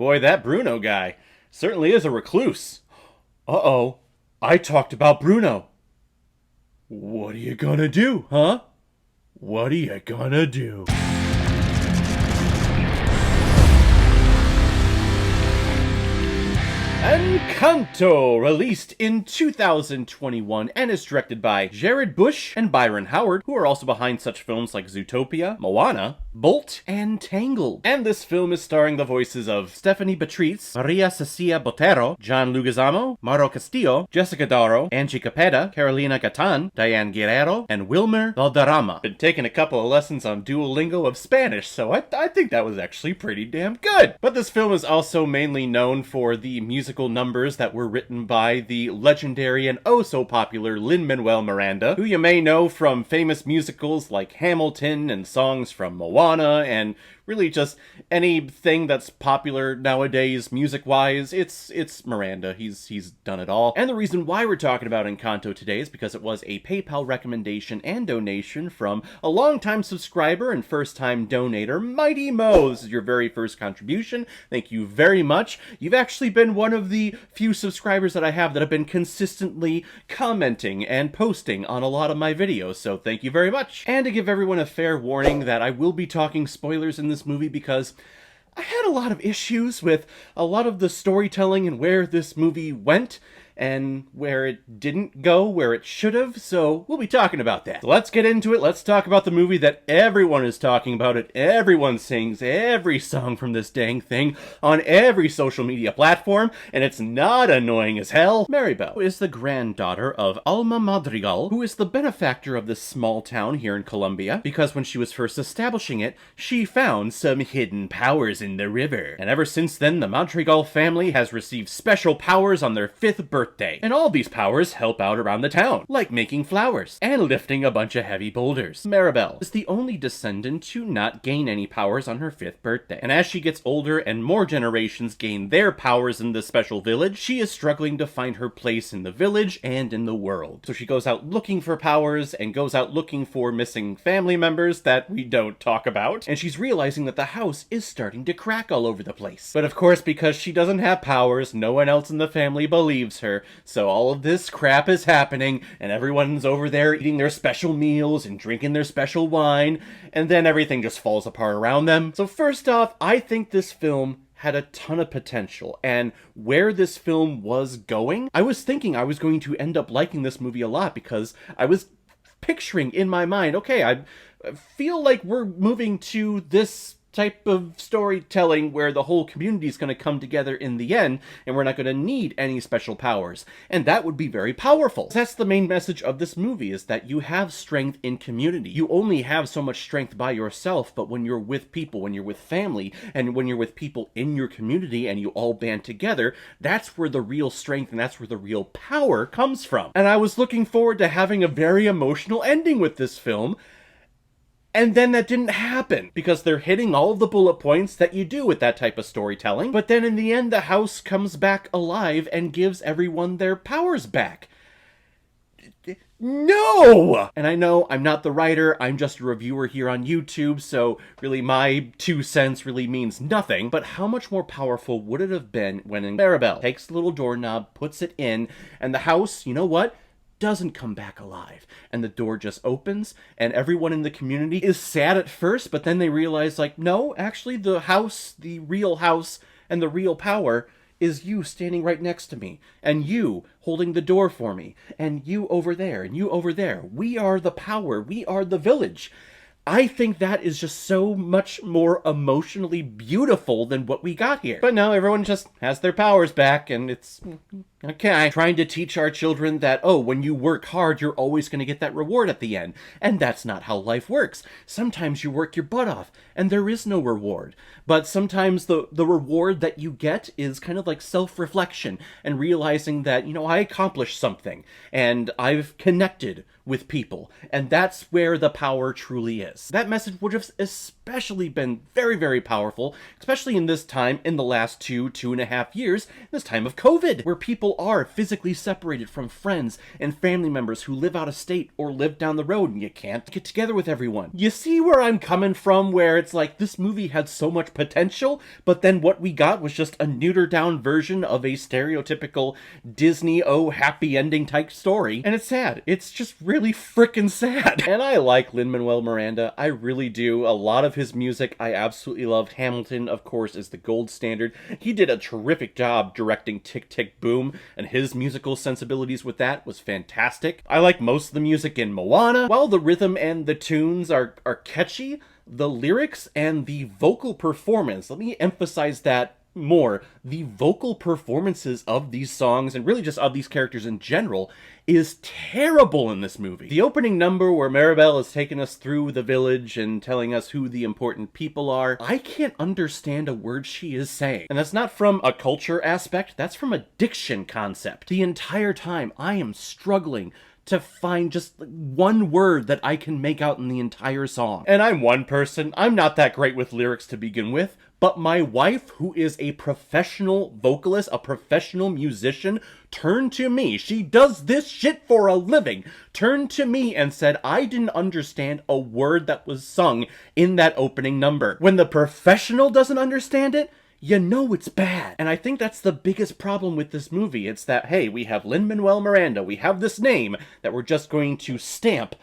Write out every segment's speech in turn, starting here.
Boy, that Bruno guy certainly is a recluse. Uh-oh, I talked about Bruno. What are you gonna do, huh? What are you gonna do? Encanto, released in 2021 and is directed by Jared Bush and Byron Howard, who are also behind such films like Zootopia, Moana, Bolt, and Tangled. And this film is starring the voices of Stephanie Beatriz, Maria Cecilia Botero, John Leguizamo, Mauro Castillo, Jessica Darrow, Angie Capeta, Carolina Gatan, Diane Guerrero, and Wilmer Valderrama. Been taking a couple of lessons on Duolingo of Spanish, so I think that was actually pretty damn good. But this film is also mainly known for the musical numbers that were written by the legendary and oh so popular Lin-Manuel Miranda, who you may know from famous musicals like Hamilton and songs from Moana and really just anything that's popular nowadays music-wise. It's Miranda. He's done it all. And the reason why we're talking about Encanto today is because it was a PayPal recommendation and donation from a longtime subscriber and first-time donator, Mighty Mo. This is your very first contribution. Thank you very much. You've actually been one of the few subscribers that I have that have been consistently commenting and posting on a lot of my videos, so thank you very much. And to give everyone a fair warning that I will be talking spoilers in this movie because I had a lot of issues with a lot of the storytelling and where this movie went and where it didn't go where it should have, so we'll be talking about that. So let's get into it. Let's talk about the movie that everyone is talking about. It. Everyone sings every song from this dang thing on every social media platform, and it's not annoying as hell. Maribel is the granddaughter of Alma Madrigal, who is the benefactor of this small town here in Colombia, because when she was first establishing it, she found some hidden powers in the river. And ever since then, the Madrigal family has received special powers on their 5th birthday. And all these powers help out around the town, like making flowers and lifting a bunch of heavy boulders. Maribel is the only descendant to not gain any powers on her 5th birthday. And as she gets older and more generations gain their powers in this special village, she is struggling to find her place in the village and in the world. So she goes out looking for powers and goes out looking for missing family members that we don't talk about. And she's realizing that the house is starting to crack all over the place. But of course, because she doesn't have powers, no one else in the family believes her. So all of this crap is happening, and everyone's over there eating their special meals and drinking their special wine, and then everything just falls apart around them. So first off, I think this film had a ton of potential, and where this film was going, I was thinking I was going to end up liking this movie a lot because I was picturing in my mind, okay, I feel like we're moving to this type of storytelling where the whole community is going to come together in the end and we're not going to need any special powers, and that would be very powerful. That's the main message of this movie, is that you have strength in community. You only have so much strength by yourself, but when you're with people, when you're with family, and when you're with people in your community and you all band together, that's where the real strength and that's where the real power comes from. And I was looking forward to having a very emotional ending with this film, and then that didn't happen, because they're hitting all of the bullet points that you do with that type of storytelling, but then in the end the house comes back alive and gives everyone their powers back. No! And I know I'm not the writer, I'm just a reviewer here on YouTube, so really my 2 cents really means nothing, but how much more powerful would it have been when Maribel takes the little doorknob, puts it in, and the house, you know what? Doesn't come back alive, and the door just opens, and everyone in the community is sad at first, but then they realize, like, no, actually the house, the real house, and the real power is you standing right next to me, and you holding the door for me, and you over there, and you over there. We are the power. We are the village. I think that is just so much more emotionally beautiful than what we got here. But no, everyone just has their powers back, and it's okay. Trying to teach our children that, oh, when you work hard, you're always going to get that reward at the end. And that's not how life works. Sometimes you work your butt off, and there is no reward. But sometimes the reward that you get is kind of like self-reflection and realizing that, you know, I accomplished something, and I've connected with people, and that's where the power truly is. That message would have especially been very, very powerful, especially in this time, in the last 2.5 years, this time of COVID, where people people are physically separated from friends and family members who live out of state or live down the road and you can't get together with everyone. You see where I'm coming from, where it's like this movie had so much potential, but then what we got was just a neutered down version of a stereotypical Disney, oh, happy ending type story. And it's sad. It's just really freaking sad. And I like Lin-Manuel Miranda. I really do. A lot of his music I absolutely love. Hamilton, of course, is the gold standard. He did a terrific job directing Tick, Tick, Boom, and his musical sensibilities with that was fantastic. I like most of the music in Moana. While the rhythm and the tunes are catchy, the lyrics and the vocal performance, let me emphasize that more, the vocal performances of these songs, and really just of these characters in general, is terrible in this movie. The opening number where Mirabel is taking us through the village and telling us who the important people are, I can't understand a word she is saying. And that's not from a culture aspect, that's from a diction concept. The entire time I am struggling to find just one word that I can make out in the entire song. And I'm one person, I'm not that great with lyrics to begin with, but my wife, who is a professional vocalist, a professional musician, turned to me. She does this shit for a living. Turned to me and said, I didn't understand a word that was sung in that opening number. When the professional doesn't understand it, you know it's bad. And I think that's the biggest problem with this movie. It's that, hey, we have Lin-Manuel Miranda. We have this name that we're just going to stamp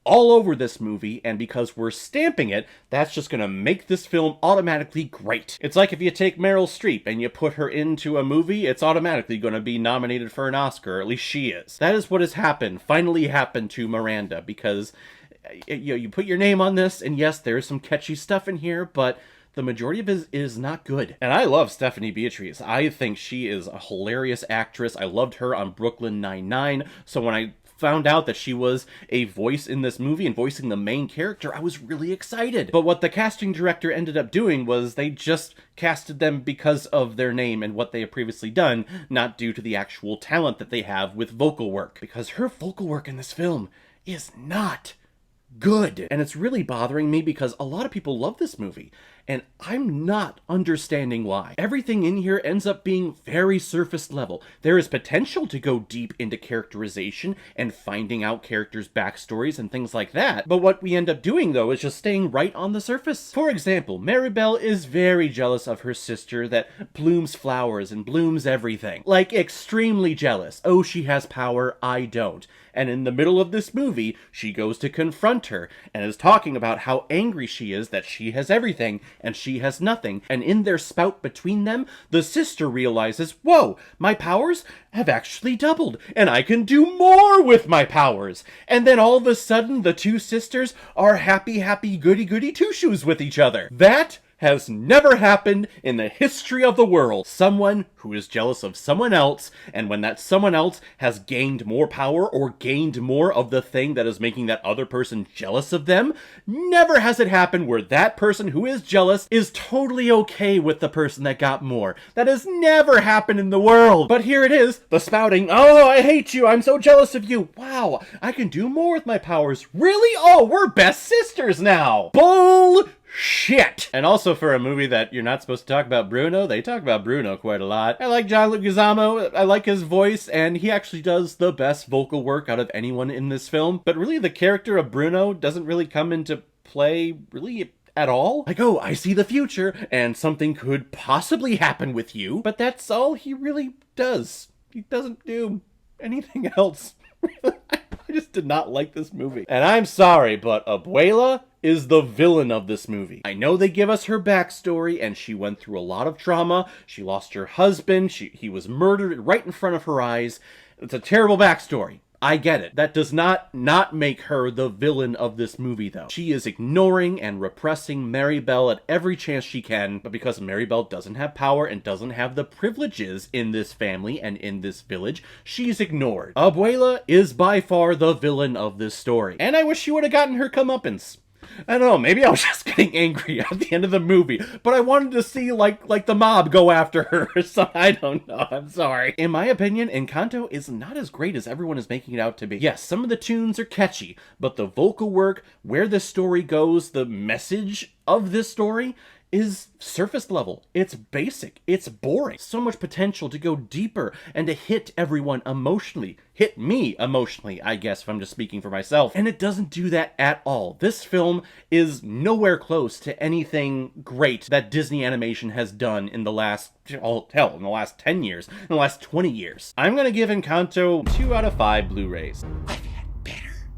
all over this movie, and because we're stamping it, that's just gonna make this film automatically great. It's like if you take Meryl Streep and you put her into a movie, it's automatically gonna be nominated for an Oscar, or at least she is. That is what has finally happened to Miranda, because you put your name on this, and yes, there's some catchy stuff in here, but the majority of it is not good. And I love Stephanie Beatriz. I think she is a hilarious actress. I loved her on Brooklyn Nine-Nine, so when I found out that she was a voice in this movie and voicing the main character, I was really excited. But what the casting director ended up doing was they just casted them because of their name and what they have previously done, not due to the actual talent that they have with vocal work. Because her vocal work in this film is not good. And it's really bothering me because a lot of people love this movie, and I'm not understanding why. Everything in here ends up being very surface level. There is potential to go deep into characterization and finding out characters' backstories and things like that, but what we end up doing, though, is just staying right on the surface. For example, Mirabel is very jealous of her sister that blooms flowers and blooms everything. Like, extremely jealous. Oh, she has power, I don't. And in the middle of this movie, she goes to confront her and is talking about how angry she is that she has everything and she has nothing. And in their spout between them, the sister realizes, whoa, my powers have actually doubled and I can do more with my powers. And then all of a sudden, the two sisters are happy, goody two-shoes with each other. That has never happened in the history of the world. Someone who is jealous of someone else, and when that someone else has gained more power or gained more of the thing that is making that other person jealous of them, never has it happened where that person who is jealous is totally okay with the person that got more. That has never happened in the world. But here it is, the spouting, oh, I hate you, I'm so jealous of you. Wow, I can do more with my powers. Really? Oh, we're best sisters now. Bullshit. And also for a movie that you're not supposed to talk about Bruno, they talk about Bruno quite a lot. I like John Leguizamo, I like his voice, and he actually does the best vocal work out of anyone in this film. But really the character of Bruno doesn't really come into play really at all. Like, oh, I see the future, and something could possibly happen with you. But that's all he really does. He doesn't do anything else. I just did not like this movie. And I'm sorry, but Abuela is the villain of this movie. I know they give us her backstory, and she went through a lot of trauma. She lost her husband. He was murdered right in front of her eyes. It's a terrible backstory. I get it. That does not make her the villain of this movie, though. She is ignoring and repressing Mirabel at every chance she can, but because Mirabel doesn't have power and doesn't have the privileges in this family and in this village, she's ignored. Abuela is by far the villain of this story, and I wish she would have gotten her comeuppance. I don't know, maybe I was just getting angry at the end of the movie, but I wanted to see, like the mob go after her, so I don't know, I'm sorry. In my opinion, Encanto is not as great as everyone is making it out to be. Yes, some of the tunes are catchy, but the vocal work, where this story goes, the message of this story is surface level. It's basic. It's boring. So much potential to go deeper and to hit everyone emotionally. Hit me emotionally, I guess, if I'm just speaking for myself. And it doesn't do that at all. This film is nowhere close to anything great that Disney Animation has done in the last, oh, hell, in the last 10 years, in the last 20 years. I'm gonna give Encanto 2 out of 5 Blu-rays.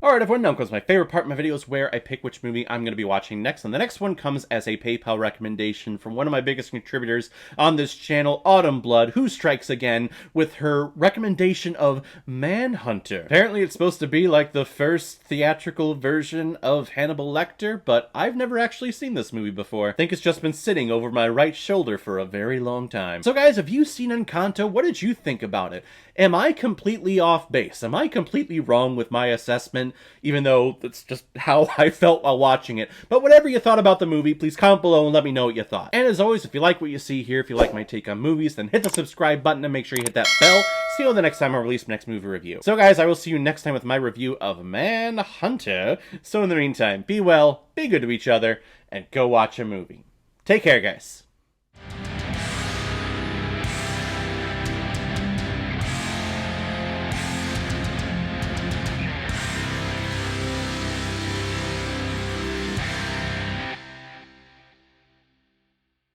Alright everyone, now comes my favorite part of my videos where I pick which movie I'm going to be watching next. And the next one comes as a PayPal recommendation from one of my biggest contributors on this channel, Autumn Blood, who strikes again with her recommendation of Manhunter. Apparently it's supposed to be like the first theatrical version of Hannibal Lecter, but I've never actually seen this movie before. I think it's just been sitting over my right shoulder for a very long time. So guys, have you seen Encanto? What did you think about it? Am I completely off base? Am I completely wrong with my assessment? Even though that's just how I felt while watching it. But whatever you thought about the movie, please comment below and let me know what you thought. And as always, if you like what you see here, if you like my take on movies, then hit the subscribe button and make sure you hit that bell. See you the next time I release my next movie review. So guys, I will see you next time with my review of Manhunter. So in the meantime, be well, be good to each other, and go watch a movie. Take care, guys.